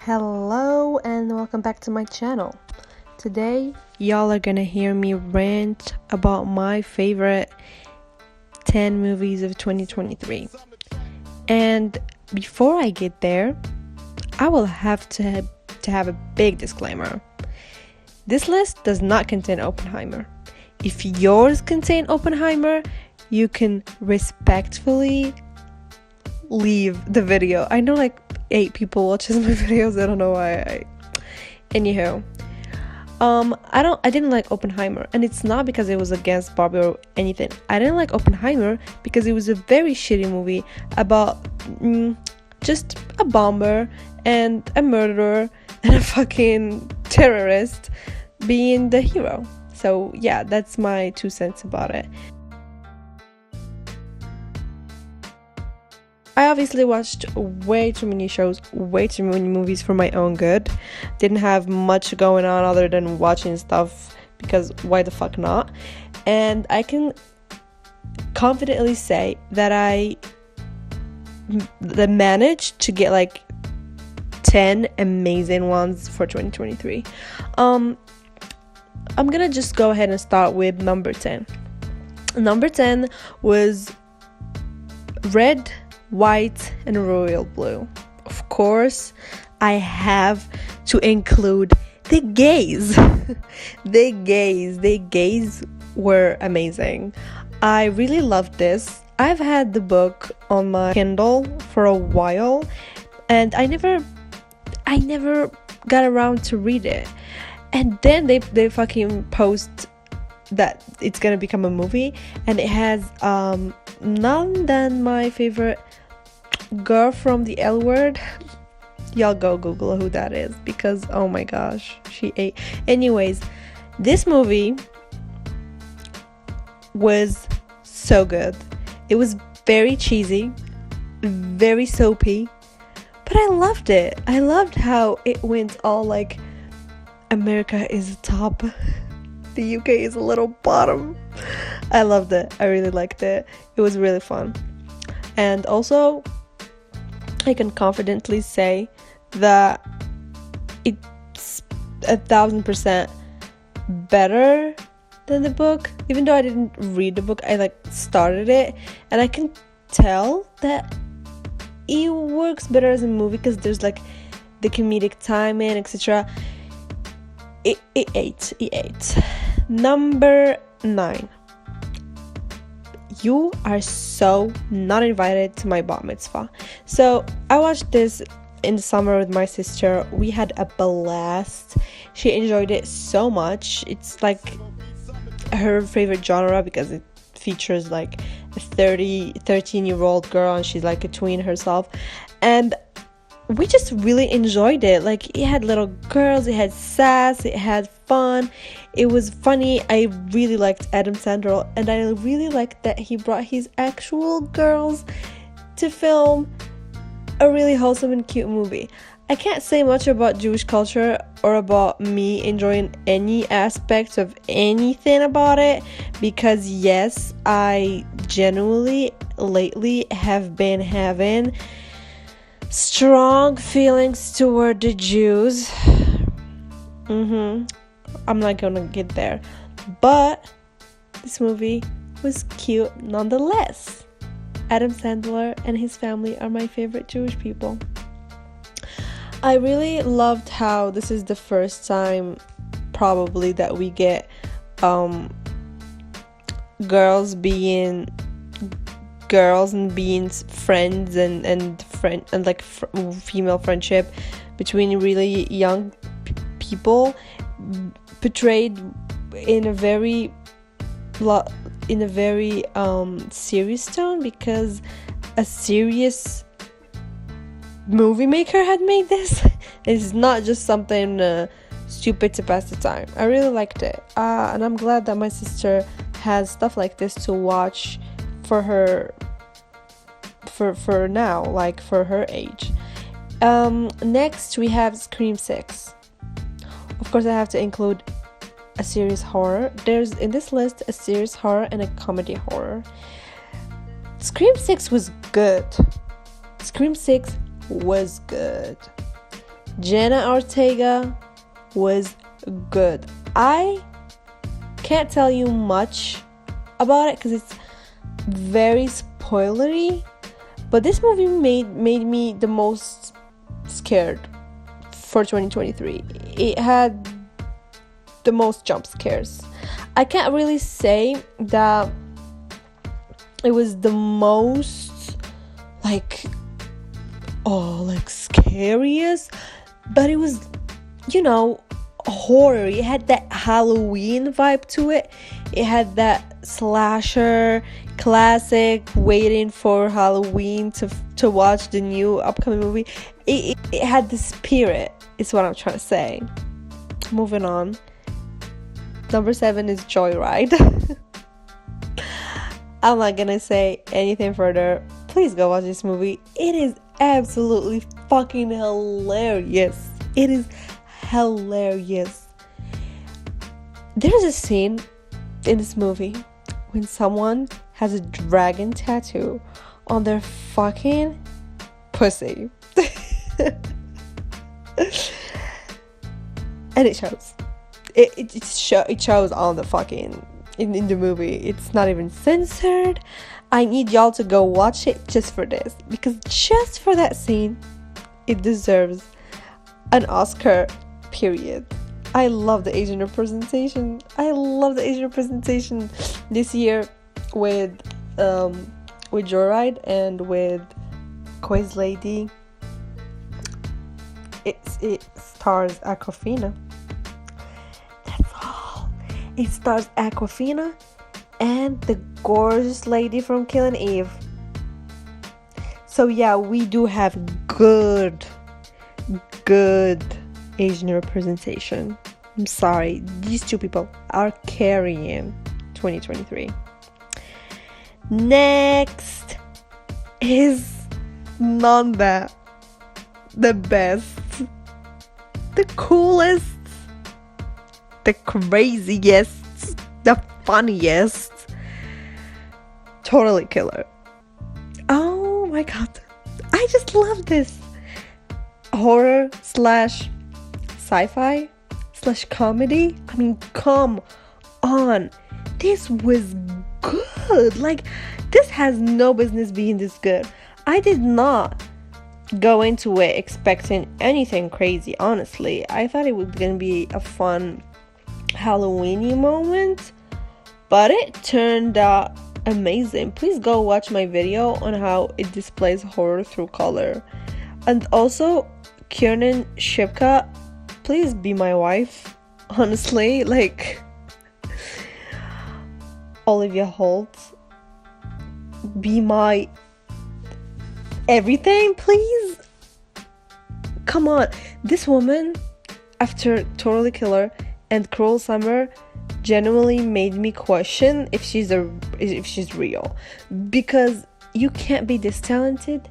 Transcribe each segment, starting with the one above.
Hello and welcome back to my channel. Today, y'all are gonna hear me rant about my favorite 10 movies of 2023. And before I get there, I will have to have a big disclaimer. This list does not contain Oppenheimer. If yours contain Oppenheimer, you can respectfully leave the video. I know like 8 people watches my videos. I don't know why. Anywho, I didn't like Oppenheimer, and it's not because it was against Barbie or anything. I didn't like Oppenheimer because it was a very shitty movie about just a bomber and a murderer and a fucking terrorist being the hero. So yeah, that's my 2 cents about it. I obviously watched way too many shows, way too many movies for my own good. Didn't have much going on other than watching stuff because why the fuck not? And I can confidently say that I managed to get like 10 amazing ones for 2023. I'm gonna just go ahead and start with number 10. Number 10 was Red, White, and Royal Blue. Of course, I have to include the gays. The gays were amazing. I really loved this. I've had the book on my Kindle for a while, and I never got around to read it. And then they fucking post that it's gonna become a movie, and it has none than my favorite girl from the L Word. Y'all go Google who that is, because oh my gosh, she ate. Anyways, this movie was so good. It was very cheesy, very soapy, but I loved it. I loved how it went all like America is the top, the UK is a little bottom. I loved it. I really liked it. It was really fun. And also, I can confidently say that it's 1000% better than the book. Even though I didn't read the book, I like started it, and I can tell that it works better as a movie because there's like the comedic timing, etc. It ate. Number 9. You are so not invited to my bat mitzvah. So I watched this in the summer with my sister. We had a blast. She enjoyed it so much. It's like her favorite genre because it features like a 13-year-old girl, and she's like a tween herself. And we just really enjoyed it. Like, it had little girls, it had sass, it had fun, it was funny. I really liked Adam Sandler, and I really liked that he brought his actual girls to film a really wholesome and cute movie. I can't say much about Jewish culture or about me enjoying any aspects of anything about it, because yes, I genuinely lately have been having strong feelings toward the Jews. I'm not gonna get there, but this movie was cute nonetheless. Adam Sandler and his family are my favorite Jewish people. I really loved how this is the first time probably that we get girls being girls and being friends and female friendship between really young people portrayed in a very serious tone, because a serious movie maker had made this. It's not just something stupid to pass the time. I really liked it, and I'm glad that my sister has stuff like this to watch for her for now, like for her age. Next we have Scream 6. Of course, I have to include a serious horror. There's in this list a serious horror and a comedy horror. Scream 6 was good. Scream 6 was good. Jenna Ortega was good. I can't tell you much about it because it's very spoilery, but this movie made me the most scared for 2023. It had the most jump scares. I can't really say that it was the most like scariest, but it was, you know, horror. It had that Halloween vibe to it. It had that slasher classic waiting for Halloween to watch the new upcoming movie. It had the spirit, is what I'm trying to say. Moving on. Number 7 is Joyride. I'm not gonna say anything further. Please go watch this movie. It is absolutely fucking hilarious. It is hilarious. There's a scene in this movie when someone has a dragon tattoo on their fucking pussy. And it shows. It shows on the fucking in the movie. It's not even censored. I need y'all to go watch it just for this, because just for that scene it deserves an Oscar, period. I love the Asian representation. This year with Joyride and with Quiz Lady. It stars Awkwafina. That's all. It stars Awkwafina and the gorgeous lady from Killing Eve. So yeah, we do have good Asian representation. I'm sorry, these two people are carrying 2023. Next is Nanda, the best, the coolest, the craziest, the funniest, totally killer. Oh my god, I just love this. Horror / sci-fi / comedy. I mean, come on, this was good. Like, this has no business being this good. I did not go into it expecting anything crazy, honestly. I thought it was gonna be a fun Halloweeny moment, but it turned out amazing. Please go watch my video on how it displays horror through color. And also, Kiernan Shipka, please be my wife. Honestly, like, Olivia Holt, be my everything, please. Come on, this woman, after Totally Killer and Cruel Summer, genuinely made me question if she's real, because you can't be this talented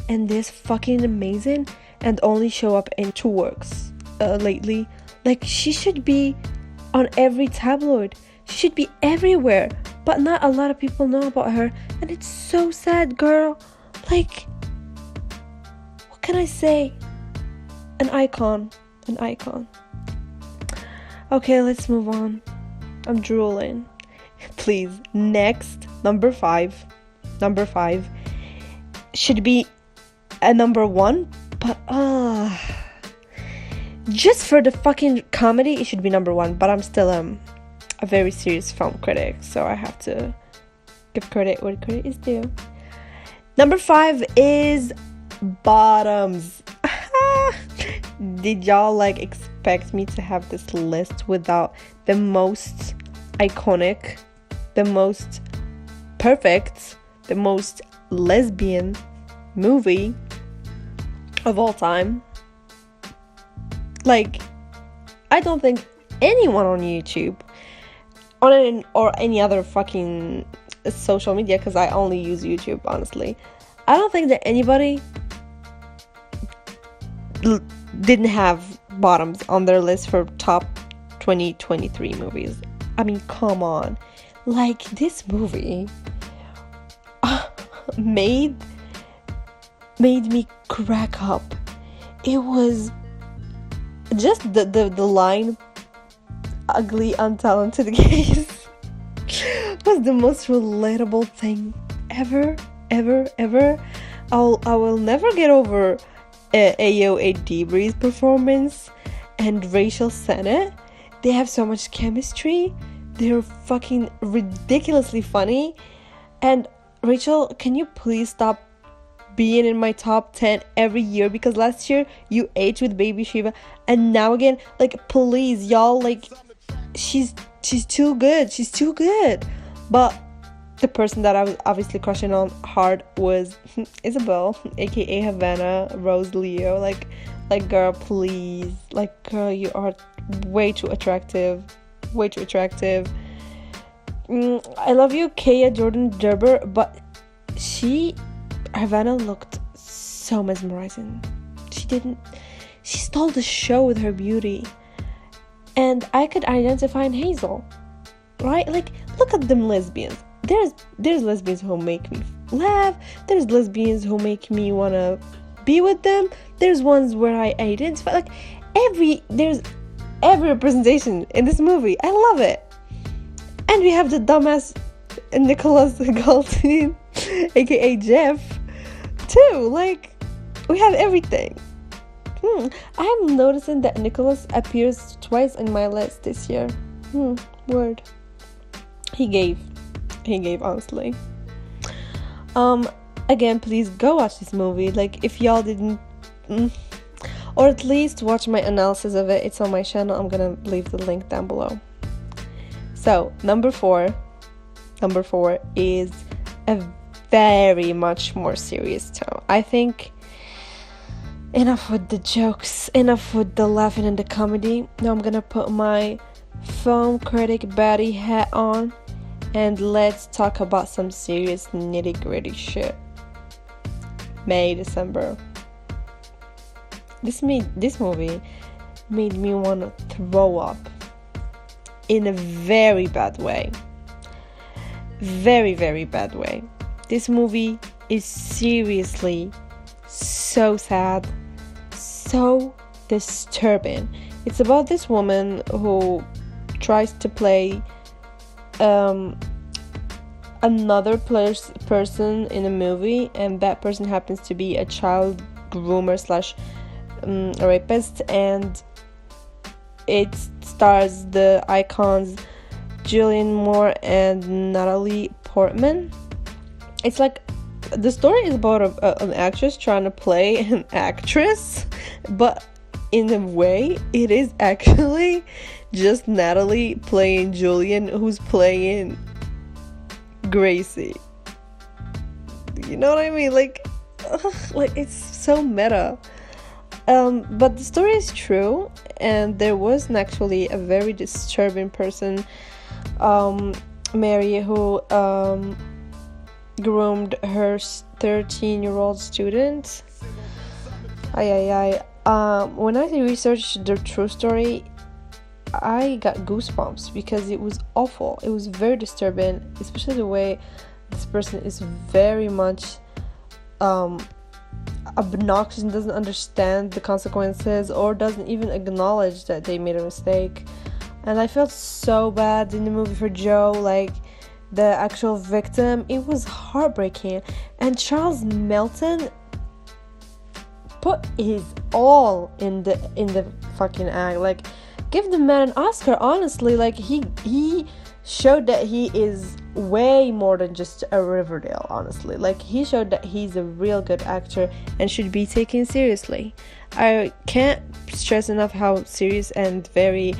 and this fucking amazing and only show up in 2 works lately. Like, she should be on every tabloid. She should be everywhere, but not a lot of people know about her, and it's so sad, girl. Like, what can I say? An icon. Okay, let's move on. I'm drooling. Please, next, number 5 should be a number 1, but just for the fucking comedy it should be number 1, but I'm still a very serious film critic, so I have to give credit where credit is due. Number 5 is Bottoms. Did y'all expect me to have this list without the most iconic, the most perfect, the most lesbian movie of all time? I don't think anyone on YouTube or any other fucking social media, because I only use YouTube, honestly, I don't think that anybody didn't have Bottoms on their list for top 2023 movies. I mean, come on. This movie made me crack up. It was just the line ugly untalented gays was the most relatable thing ever. I will never get over Ayo Edebree's performance and Rachel Sennett. They have so much chemistry. They're fucking ridiculously funny. And Rachel, can you please stop being in my top 10 every year? Because last year you aged with Baby Shiva, and now again, like, please, y'all, like, she's too good. She's too good. But the person that I was obviously crushing on hard was Isabel, aka Havana Rose Leo. Like, girl, please. Like, girl, you are way too attractive. I love you, Kaya Jordan Gerber, but Havana looked so mesmerizing. She stole the show with her beauty. And I could identify in Hazel, right? Like, look at them lesbians. There's lesbians who make me laugh. There's lesbians who make me wanna be with them. There's ones where I identify. Like, there's every representation in this movie. I love it. And we have the dumbass Nicholas Galtin, aka Jeff, too. Like, we have everything. I'm noticing that Nicholas appears twice in my list this year. Word. He gave, honestly. Again, please go watch this movie. Like, if y'all didn't, or at least watch my analysis of it. It's on my channel. I'm gonna leave the link down below. So, number four is a very much more serious tone. I think enough with the jokes, enough with the laughing and the comedy. Now I'm gonna put my film critic Betty hat on, and let's talk about some serious nitty-gritty shit. December. This movie made me want to throw up in a very bad way. Very, very bad way. This movie is seriously so sad, so disturbing. It's about this woman who tries to play another person in a movie, and that person happens to be a child groomer / rapist, and it stars the icons Julianne Moore and Natalie Portman. It's like, the story is about an actress trying to play an actress, but in a way it is actually just Natalie playing Julian, who's playing Gracie. You know what I mean? Like it's so meta. But the story is true, and there was actually a very disturbing person, Mary, who groomed her 13-year-old student. When I researched the true story, I got goosebumps because it was awful. It was very disturbing, especially the way this person is very much obnoxious and doesn't understand the consequences, or doesn't even acknowledge that they made a mistake. And I felt so bad in the movie for Joe, like the actual victim. It was heartbreaking. And Charles Melton put his all in the fucking act. Like, give the man an Oscar, honestly. Like, he showed that he is way more than just a Riverdale, honestly. Like, he showed that he's a real good actor and should be taken seriously. I can't stress enough how serious and very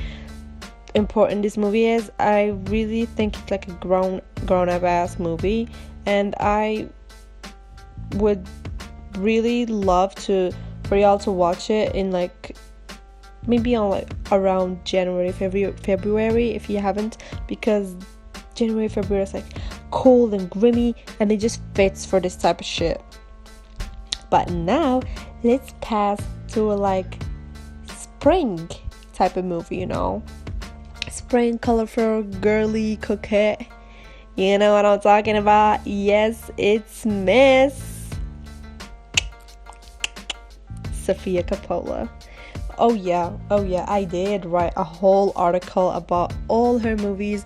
important this movie is. I really think it's like a grown-up ass movie, and I would really love for y'all to watch it in like maybe on like around January, February if you haven't, because January, February is like cold and grimy, and it just fits for this type of shit. But now let's pass to a like spring type of movie, you know, spring, colorful, girly, coquette. You know what I'm talking about? Yes, it's Miss Sofia Coppola. Oh yeah, I did write a whole article about all her movies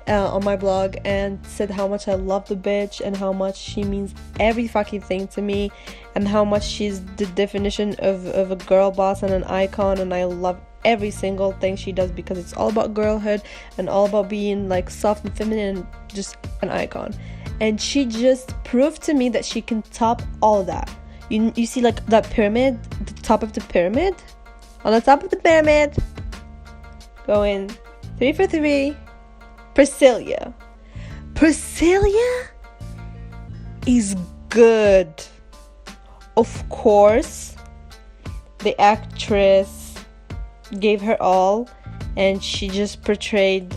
on my blog, and said how much I love the bitch and how much she means every fucking thing to me, and how much she's the definition of a girl boss and an icon, and I love every single thing she does because it's all about girlhood and all about being like soft and feminine and just an icon. And she just proved to me that she can top all of that. You see like that pyramid, the top of the pyramid? On the top of the pyramid, going 3 for 3, Priscilla. Priscilla is good. Of course, the actress gave her all, and she just portrayed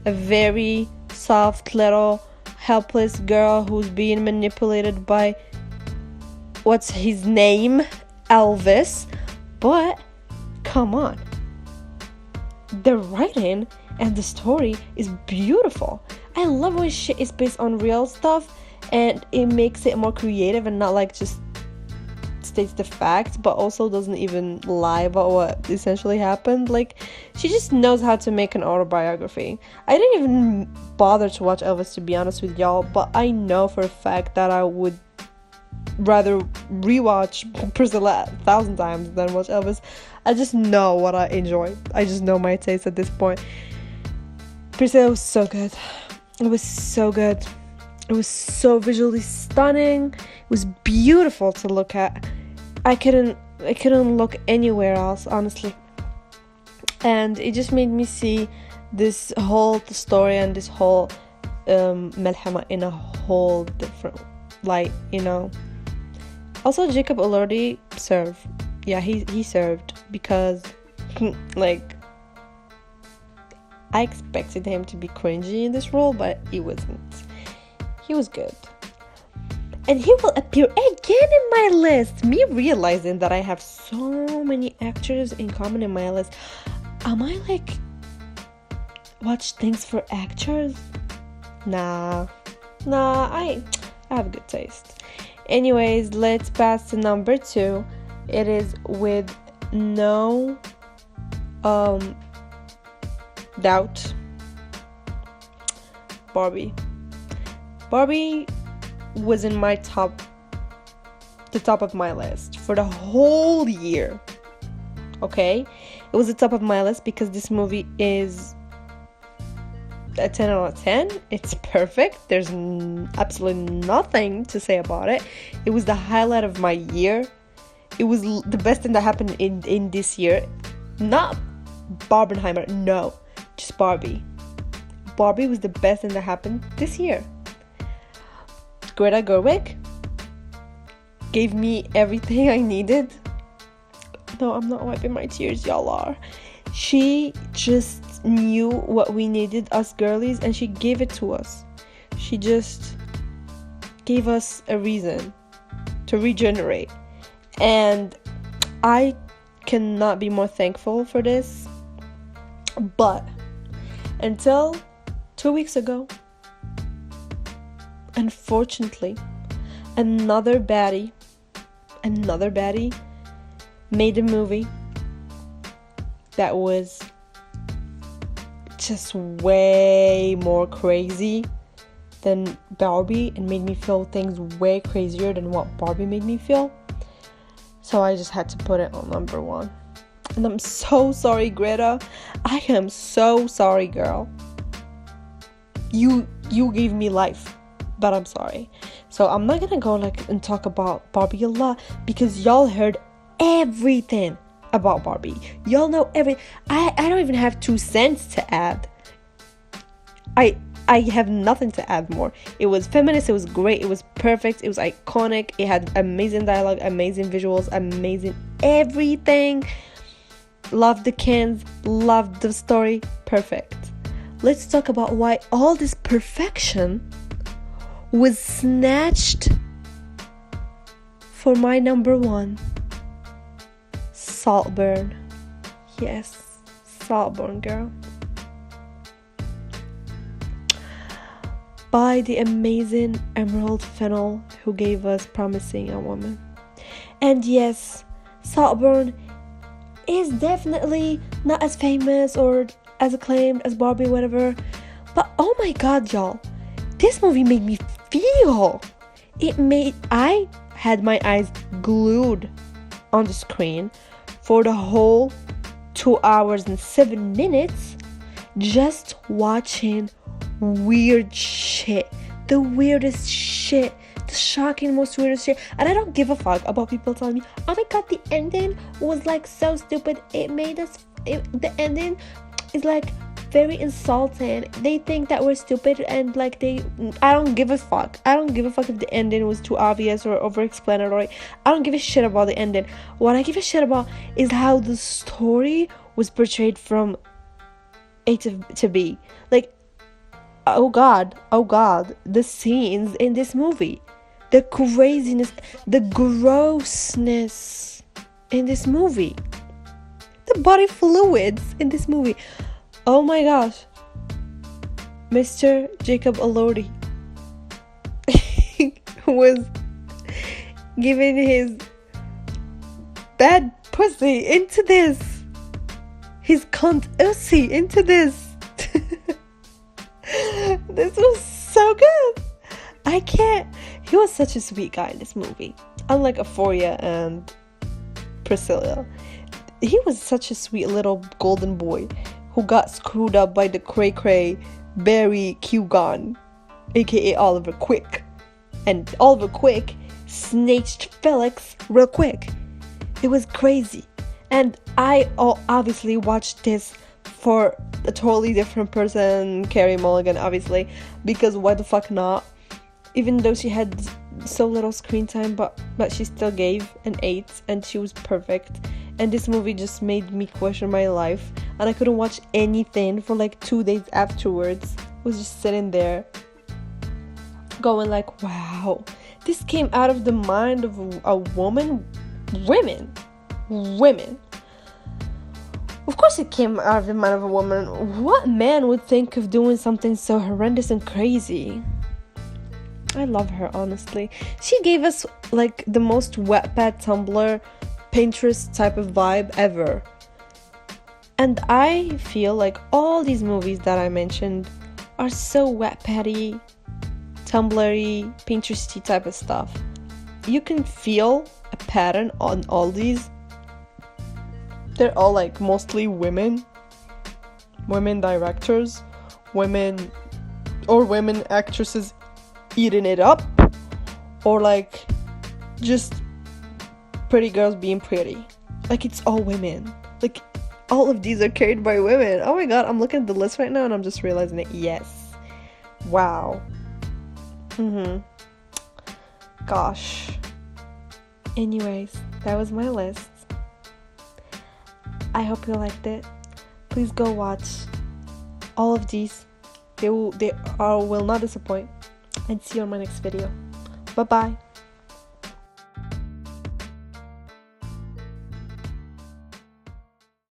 a very soft little helpless girl who's being manipulated by what's his name, Elvis. But come on, the writing and the story is beautiful. I love when shit is based on real stuff and it makes it more creative and not like just states the facts, but also doesn't even lie about what essentially happened. Like, she just knows how to make an autobiography. I didn't even bother to watch Elvis, to be honest with y'all, but I know for a fact that I would rather rewatch Priscilla 1,000 times than watch Elvis. I just know what I enjoy. I just know my taste at this point. Priscilla was so good. It was so good. It was so visually stunning. It was beautiful to look at. I couldn't look anywhere else, honestly. And it just made me see this whole story and this whole Malhama in a whole different light, you know. Also, Jacob Elordi served. Yeah, he served, because like, I expected him to be cringy in this role, but he wasn't. He was good. And he will appear again in my list. Me realizing that I have so many actors in common in my list. Am I like watch things for actors? Nah, I have good taste. Anyways, let's pass to number 2. It is with no doubt, Barbie. Barbie was in my the top of my list for the whole year. Okay, it was the top of my list because this movie is a 10 out of 10. It's perfect. There's absolutely nothing to say about it. It was the highlight of my year. It was the best thing that happened in this year. Not Barbenheimer, no, just Barbie. Barbie was the best thing that happened this year. Greta Gerwig gave me everything I needed. No, I'm not wiping my tears, y'all are. She just knew what we needed, us girlies, and she gave it to us. She just gave us a reason to regenerate. And I cannot be more thankful for this. But until 2 weeks ago, unfortunately, another baddie made a movie that was just way more crazy than Barbie and made me feel things way crazier than what Barbie made me feel. So I just had to put it on number 1. And I'm so sorry, Greta. I am so sorry, girl. You gave me life, but I'm sorry. So I'm not gonna go and talk about Barbie a lot because y'all heard everything about Barbie. Y'all know I don't even have 2 cents to add. I have nothing to add more. It was feminist, it was great, it was perfect, it was iconic, it had amazing dialogue, amazing visuals, amazing everything. Loved the Kens, loved the story, perfect. Let's talk about why all this perfection was snatched for my number 1. Saltburn. Yes, Saltburn, girl. By the amazing Emerald Fennell, who gave us Promising Young Woman. And yes, Saltburn is definitely not as famous or as acclaimed as Barbie, whatever. But oh my god, y'all, this movie made me feel. I had my eyes glued on the screen for the whole 2 hours and 7 minutes just watching weird shit. The weirdest shit. The shocking, most weirdest shit. And I don't give a fuck about people telling me, oh my god, the ending was like so stupid. The ending is like very insulting. They think that we're stupid and like I don't give a fuck. I don't give a fuck if the ending was too obvious or over-explanatory. I don't give a shit about the ending. What I give a shit about is how the story was portrayed from A to B. Like, oh god, the scenes in this movie, the craziness, the grossness in this movie, the body fluids in this movie. Oh my gosh, Mr. Jacob Elordi was giving his bad pussy into this, his cunt ussy into this. This was so good. I can't. He was such a sweet guy in this movie. Unlike Euphoria and Priscilla, he was such a sweet little golden boy who got screwed up by the cray-cray Barry Keoghan, aka Oliver Quick. And Oliver Quick snatched Felix real quick. It was crazy. And I obviously watched this for a totally different person, Carey Mulligan, obviously, because why the fuck not? Even though she had so little screen time, but she still gave an 8, and she was perfect. And this movie just made me question my life, and I couldn't watch anything for like 2 days afterwards. I was just sitting there going like, wow, this came out of the mind of a woman. Women. Of course it came out of the mind of a woman. What man would think of doing something so horrendous and crazy? I love her, honestly. She gave us like the most Wattpad, Tumblr, Pinterest type of vibe ever. And I feel like all these movies that I mentioned are so Wattpad-y, Tumblr-y, Pinteresty type of stuff. You can feel a pattern on all these. They're all like mostly women directors, women actresses eating it up, or like just pretty girls being pretty. Like, it's all women. Like, all of these are carried by women. Oh my god, I'm looking at the list right now and I'm just realizing it. Yes. Wow. Gosh. Anyways, that was my list. I hope you liked it. Please go watch all of these. They will not disappoint. And see you on my next video. Bye bye.